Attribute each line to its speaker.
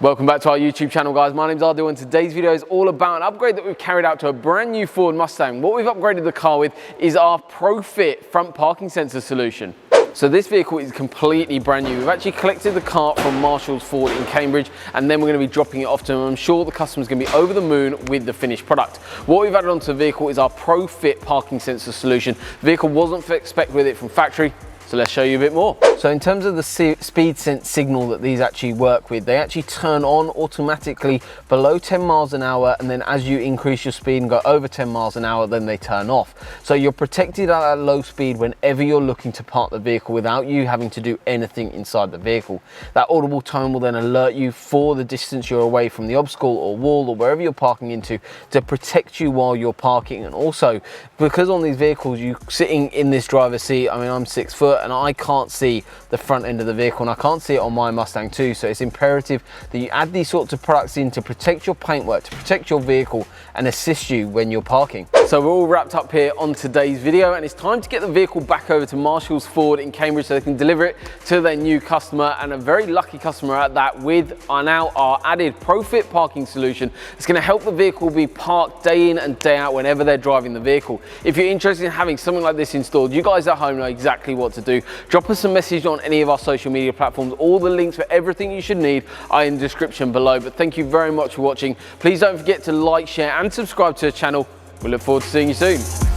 Speaker 1: Welcome back to our YouTube channel, guys. My name's Audible, and today's video is all about an upgrade that we've carried out to a brand new Ford Mustang. What we've upgraded the car with is our ProFit front parking sensor solution. So this vehicle is completely brand new. We've actually collected the car from Marshall's Ford in Cambridge, and then we're going to be dropping it off to them. I'm sure the customer's going to be over the moon with the finished product. What we've added onto the vehicle is our ProFit parking sensor solution. The vehicle wasn't spec'd with it from factory, so let's show you a bit more. So in terms of the speed sense signal that these actually work with, they actually turn on automatically below 10 miles an hour, and then as you increase your speed and go over 10 miles an hour, then they turn off. So you're protected at that low speed whenever you're looking to park the vehicle without you having to do anything inside the vehicle. That audible tone will then alert you for the distance you're away from the obstacle or wall or wherever you're parking into to protect you while you're parking. And also, because on these vehicles, you're sitting in this driver's seat, I mean, I'm 6 foot and I can't see the front end of the vehicle, and I can't see it on my Mustang too, so it's imperative that you add these sorts of products in to protect your paintwork, to protect your vehicle and assist you when you're parking. So we're all wrapped up here on today's video, and it's time to get the vehicle back over to Marshall's Ford in Cambridge so they can deliver it to their new customer, and a very lucky customer at that, with our added ProFit parking solution. It's going to help the vehicle be parked day in and day out whenever they're driving the vehicle. If you're interested in having something like this installed, you guys at home know exactly what to do. Drop us a message on any of our social media platforms. All the links for everything you should need are in the description below. But thank you very much for watching. Please don't forget to like, share and subscribe to the channel. We look forward to seeing you soon.